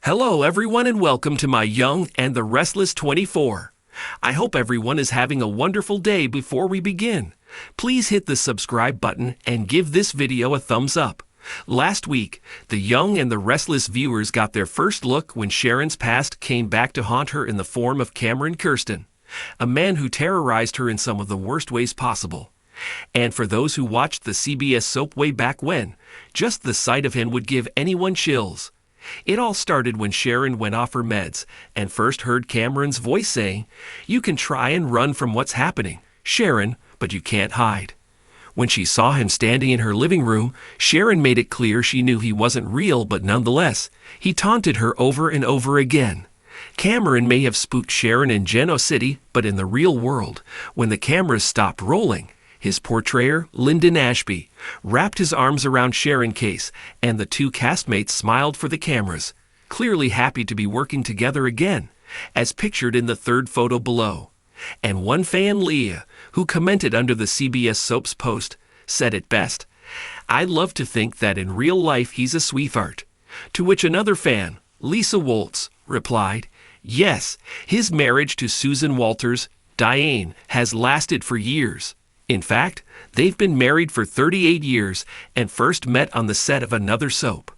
Hello everyone and welcome to my Young and the Restless 24. I hope everyone is having a wonderful day. Before we begin, please hit the subscribe button and give this video a thumbs up. Last week, the Young and the Restless viewers got their first look when Sharon's past came back to haunt her in the form of Cameron Kirsten, a man who terrorized her in some of the worst ways possible. And for those who watched the CBS soap way back when, just the sight of him would give anyone chills. It all started when Sharon went off her meds and first heard Cameron's voice saying, "You can try and run from what's happening, Sharon, but you can't hide." When she saw him standing in her living room, Sharon made it clear she knew he wasn't real, but nonetheless, he taunted her over and over again. Cameron may have spooked Sharon in Geno City, but in the real world, when the cameras stopped rolling, his portrayer, Lyndon Ashby, wrapped his arms around Sharon Case, and the two castmates smiled for the cameras, clearly happy to be working together again, as pictured in the third photo below. And one fan, Leah, who commented under the CBS soap's post, said it best, "I'd love to think that in real life he's a sweetheart." To which another fan, Lisa Woltz, replied, "Yes, his marriage to Susan Walters, Diane, has lasted for years. In fact, they've been married for 38 years and first met on the set of another soap."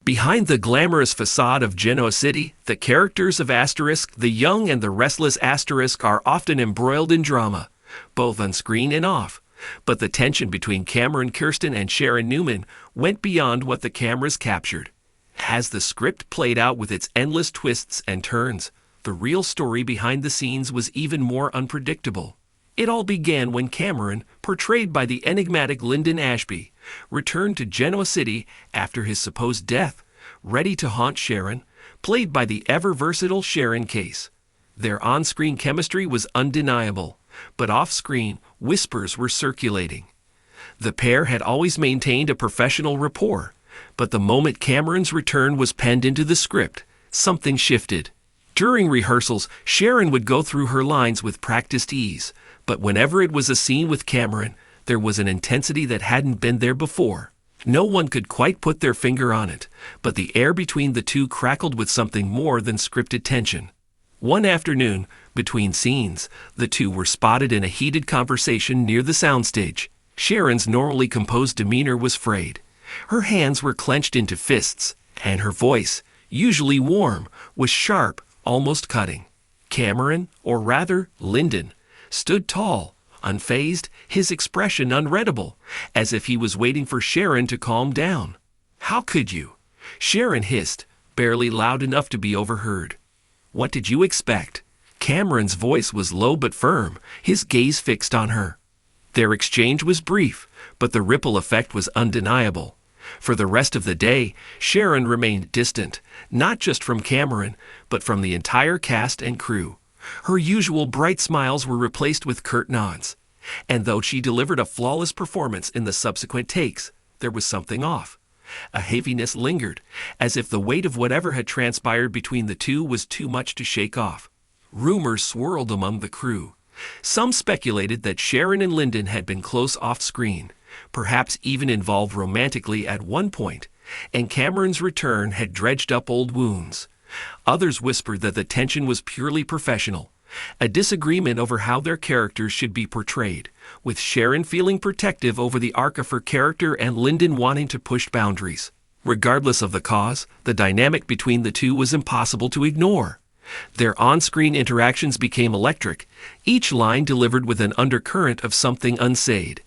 Behind the glamorous facade of Geno City, the characters of The Young and the Restless are often embroiled in drama, both on screen and off. But the tension between Cameron Kirsten and Sharon Newman went beyond what the cameras captured. As the script played out with its endless twists and turns, the real story behind the scenes was even more unpredictable. It all began when Cameron, portrayed by the enigmatic Lyndon Ashby, returned to Geno City after his supposed death, ready to haunt Sharon, played by the ever-versatile Sharon Case. Their on-screen chemistry was undeniable, but off-screen, whispers were circulating. The pair had always maintained a professional rapport, but the moment Cameron's return was penned into the script, something shifted. During rehearsals, Sharon would go through her lines with practiced ease, but whenever it was a scene with Cameron, there was an intensity that hadn't been there before. No one could quite put their finger on it, but the air between the two crackled with something more than scripted tension. One afternoon, between scenes, the two were spotted in a heated conversation near the soundstage. Sharon's normally composed demeanor was frayed. Her hands were clenched into fists, and her voice, usually warm, was sharp, almost cutting. Cameron, or rather, Lyndon, stood tall, unfazed, his expression unreadable, as if he was waiting for Sharon to calm down. "How could you?" Sharon hissed, barely loud enough to be overheard. "What did you expect?" Cameron's voice was low but firm, his gaze fixed on her. Their exchange was brief, but the ripple effect was undeniable. For the rest of the day, Sharon remained distant, not just from Cameron, but from the entire cast and crew. Her usual bright smiles were replaced with curt nods. And though she delivered a flawless performance in the subsequent takes, there was something off. A heaviness lingered, as if the weight of whatever had transpired between the two was too much to shake off. Rumors swirled among the crew. Some speculated that Sharon and Lyndon had been close off-screen, perhaps even involved romantically at one point, and Cameron's return had dredged up old wounds. Others whispered that the tension was purely professional, a disagreement over how their characters should be portrayed, with Sharon feeling protective over the arc of her character and Lyndon wanting to push boundaries. Regardless of the cause, the dynamic between the two was impossible to ignore. Their on-screen interactions became electric, each line delivered with an undercurrent of something unsaid.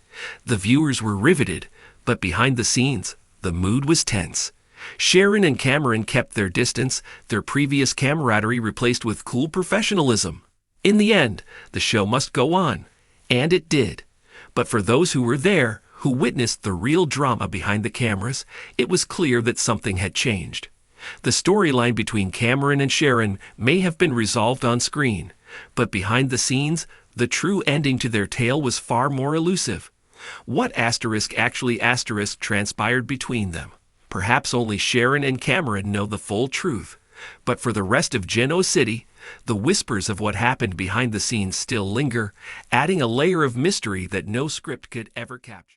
The viewers were riveted, but behind the scenes, the mood was tense. Sharon and Cameron kept their distance, their previous camaraderie replaced with cool professionalism. In the end, the show must go on, and it did. But for those who were there, who witnessed the real drama behind the cameras, it was clear that something had changed. The storyline between Cameron and Sharon may have been resolved on screen, but behind the scenes, the true ending to their tale was far more elusive. What actually transpired between them? Perhaps only Sharon and Cameron know the full truth. But for the rest of Geno City, the whispers of what happened behind the scenes still linger, adding a layer of mystery that no script could ever capture.